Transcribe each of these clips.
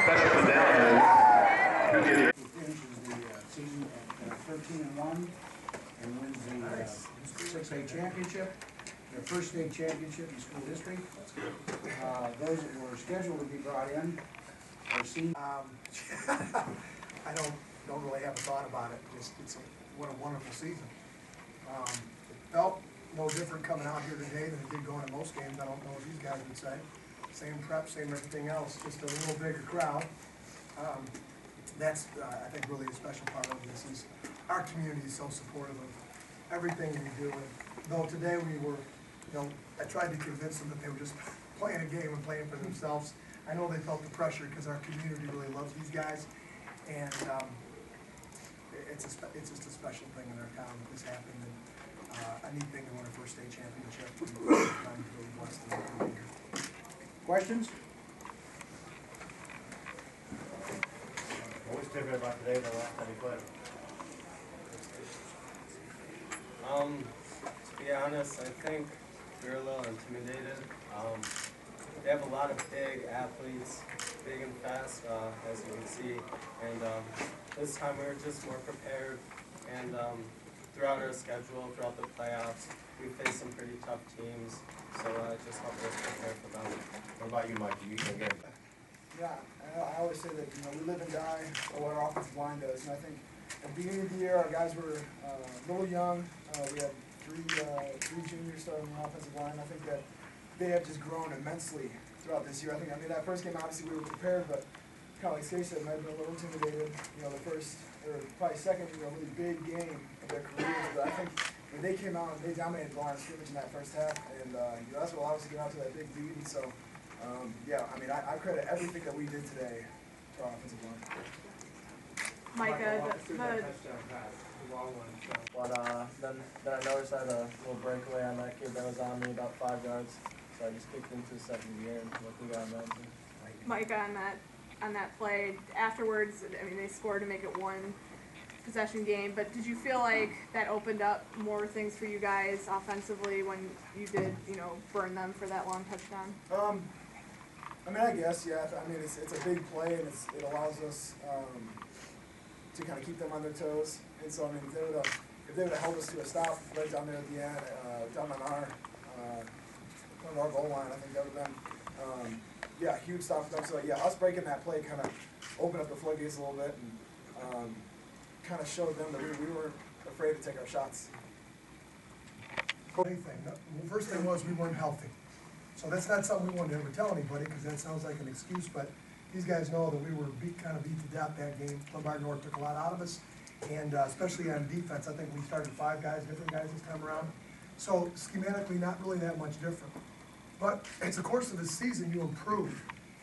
Special come down. He finishes the season at 13-1 and wins the 6A championship, their first state championship in school history. Those that were scheduled to be brought in are seen. I don't really have a thought about it. What a wonderful season. It felt no different coming out here today than it did going to most games. I don't know what these guys would say. Same prep, same everything else, just a little bigger crowd. That's, I think, really a special part of this is our community is so supportive of everything we do. And though today we were, I tried to convince them that they were just playing a game and playing for themselves. I know they felt the pressure because our community really loves these guys, and it's just a special thing in our town that this happened, and a neat thing to win a first state championship. I'm really blessed to be here. Questions? What was different about today than the last time you played? To be honest, I think we were a little intimidated. They have a lot of big athletes, big and fast, as you can see. And this time we were just more prepared. And throughout our schedule, throughout the playoffs, we faced some pretty tough teams. So it just helped us prepare for them. What about you, Mike? You can get it. Yeah, I always say that we live and die by what our offensive line does. And I think at the beginning of the year, our guys were a little young. We had three juniors starting on the offensive line. I think that they have just grown immensely throughout this year. I mean, that first game, obviously, we were prepared, but kind of like Skate said, might have been a little intimidated. The first, or probably second, really big game of their careers. But I think when they came out, they dominated the line of scrimmage in that first half, and that's what allowed us to get out to that big lead. And so, yeah, I mean, I credit everything that we did today to our offensive line. Micah, But then I noticed I had a little breakaway on that kid that was on me about 5 yards, so I just kicked into second gear and we got on that. Micah, on that play afterwards, I mean, they scored to make it one possession game. But did you feel like that opened up more things for you guys offensively when you did, burn them for that long touchdown? I mean, I guess, yeah. I mean, it's a big play, and it allows us to kind of keep them on their toes. And so, I mean, if they would have held us to a stop right down there at the end, down on our goal line, I think that would have been, yeah, huge stop for them. So, yeah, us breaking that play kind of opened up the floodgates a little bit and kind of showed them that we weren't afraid to take our shots. Anything. The first thing was we weren't healthy. So that's not something we wanted to ever tell anybody because that sounds like an excuse, but these guys know that we were kind of beat to death that game. Lombard North took a lot out of us, and especially on defense. I think we started 5 different guys this time around. So schematically, not really that much different. But as the course of the season, you improve.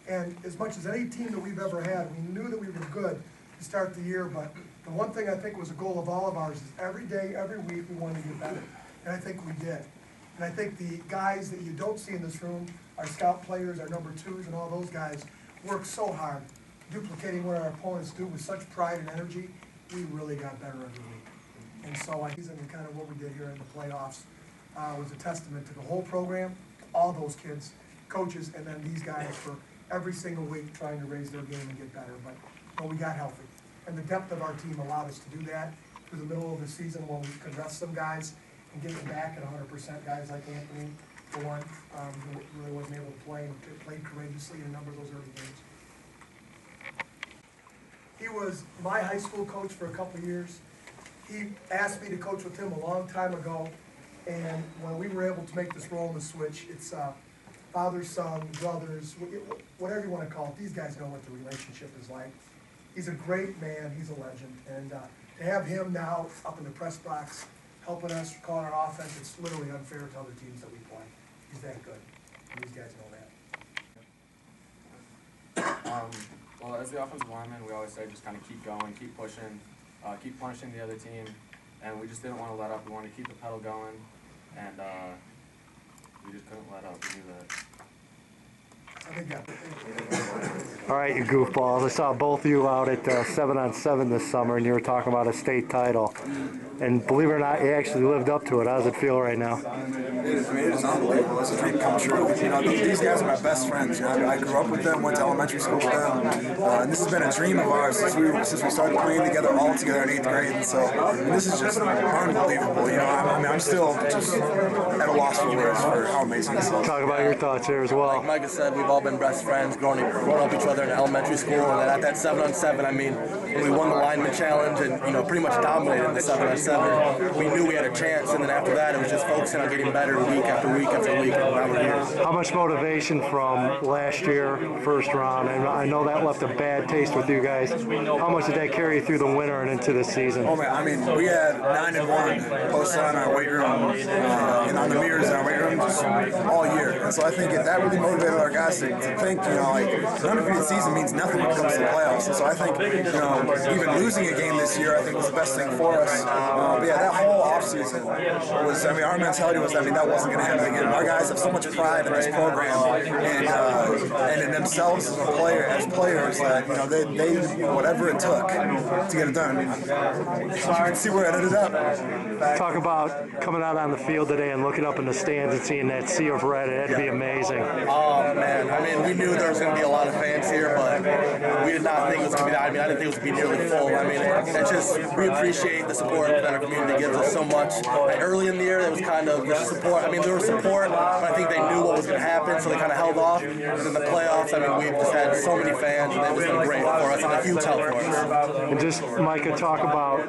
And as much as any team that we've ever had, we knew that we were good to start the year, but the one thing I think was a goal of all of ours is every day, every week, we wanted to get better. And I think we did. And I think the guys that you don't see in this room, our scout players, our number 2s, and all those guys, work so hard, duplicating what our opponents do with such pride and energy. We really got better every week. And so I think kind of what we did here in the playoffs was a testament to the whole program, all those kids, coaches, and then these guys for every single week trying to raise their game and get better. But we got healthy. And the depth of our team allowed us to do that through the middle of the season when we could rest some guys and get them back at 100%. Guys like Anthony, for one, who really wasn't able to play and played courageously in a number of those early games. He was my high school coach for a couple of years. He asked me to coach with him a long time ago, and when we were able to make this role in the switch, it's father, son, brothers, whatever you want to call it. These guys know what the relationship is like. He's a great man. He's a legend. And to have him now up in the press box helping us, calling our offense, it's literally unfair to other teams that we play. He's that good. And these guys know that. Well, as the offensive lineman, we always say just kind of keep going, keep pushing, keep punishing the other team. And we just didn't want to let up. We wanted to keep the pedal going. And we just couldn't let up. We knew that. I think that. All right, you goofballs. I saw both of you out at 7-on-7 this summer, and you were talking about a state title. And believe it or not, you actually lived up to it. How does it feel right now? It is unbelievable. It's a dream come true. You know, these guys are my best friends. You know, I grew up with them, went to elementary school with them, and this has been a dream of ours since we started playing together, all together in 8th grade. And so this is just unbelievable. You know, I'm still just at a loss for words for how amazing this is. Talk about your thoughts here as well. Like Micah said, we've all been best friends, growing up each other in elementary school, and then at that 7-on-7, I mean, when we won the lineman challenge and, you know, pretty much dominated the 7-on-7, we knew we had a chance, and then after that, it was just focusing on getting better week after week after week, and now we're here. How much motivation from last year, first round, and I know that left a bad taste with you guys. How much did that carry through the winter and into the season? Oh man, I mean, we had 9-1 posted on our weight room, and on the mirrors in our weight room just all year. And so I think that really motivated our guys to think, you know, like, an undefeated season means nothing when it comes to the playoffs. And so I think, you know, even losing a game this year, I think was the best thing for us. But yeah, that whole offseason was, I mean, our mentality was, I mean, that wasn't going to happen again. Our guys have so much pride in this program and in themselves as players that, you know, they whatever it took to get it done. I mean, you can see where it ended up. Talk about coming out on the field today and looking up in the stands and seeing that sea of red. That'd be amazing. Oh man, I mean, we knew there was going to be a lot of fans here, but we did not think it was going to be that. I mean, I didn't think it was going to be nearly full. I mean, it's just, we appreciate the support that our community gives us so much. And early in the year, there was kind of support. I mean, there was support, but I think they knew what was going to happen, so they kind of held off. And in the playoffs, I mean, we've just had so many fans, and it's been great for us and a huge help for us. And just, Micah, talk about,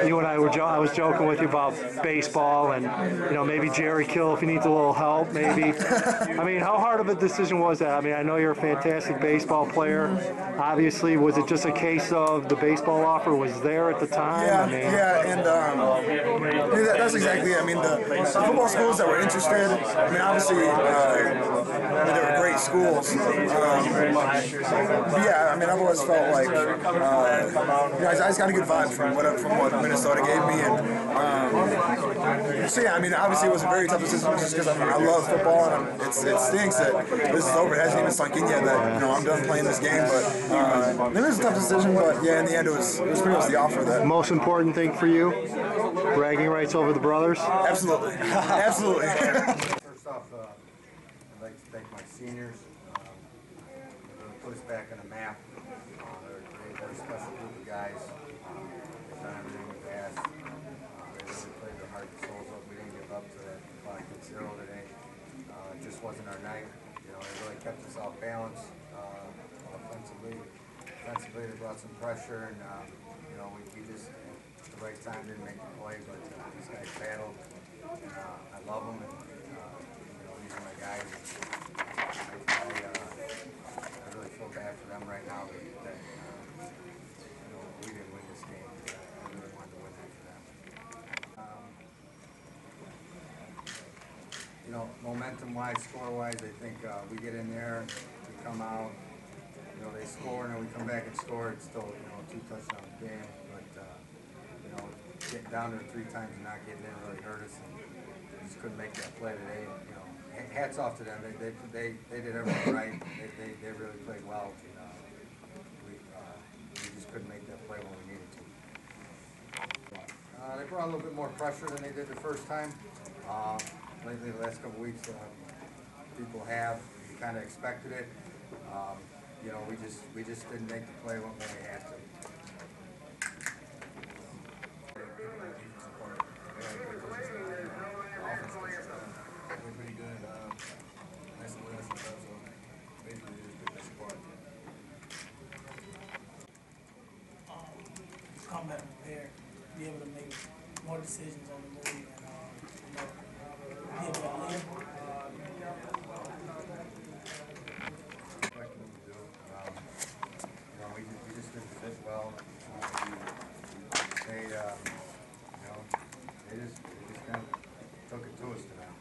you and I I was joking with you about baseball and, you know, maybe Jerry Kill if he needs a little help, maybe. I mean, how hard of a decision was that? I mean, I know you're a fantastic baseball player. Obviously, was it just a case of the baseball offer was there at the time? Yeah, I mean, and that's exactly it. I mean, the football schools that were interested, I mean, obviously, they were great schools. But yeah, I mean, I've always felt like, you know, I just got a good vibe from what Minnesota gave me. And so yeah, I mean, obviously it was a very tough decision just because I love football, and it stinks that this is over. It hasn't even sunk in yet that, you know, I'm done playing this game. But it was a tough decision, but yeah, in the end it was pretty much the offer that. Most important thing for you, bragging rights over the brothers? Absolutely, absolutely. First off, I'd like to thank my seniors. They really put us back on the map. They're a special group of guys. They've done everything we've asked. They really played their heart and souls up. We didn't give up to that 5-0 today. It just wasn't our night. You know, they really kept us off balance offensively. Defensively, they brought some pressure, and you know, we just at the right time didn't make the play. But these guys battled, and I love them. And you know, these are my guys. I really feel bad for them right now that you know, we didn't win this game. I really wanted to win that for them. You know, momentum-wise, score-wise, I think we get in there, we come out, you know, they score, and then we come back and score. It's still, you know, 2 touchdown game, but you know, getting down there 3 times and not getting in really hurt us, and we just couldn't make that play today. You know, hats off to them. They did everything right. They really played well. We just couldn't make that play when we needed to. They brought a little bit more pressure than they did the first time. Lately, the last couple of weeks, people have kind of expected it. You know, we just didn't make the play when we had to. Pretty good. Nice and less, so basically just pick this apart. Come back prepared, be able to make more decisions on the move, and you know, be able to lead. You know, we just didn't fit well. They, you know, they just kind of took it to us tonight.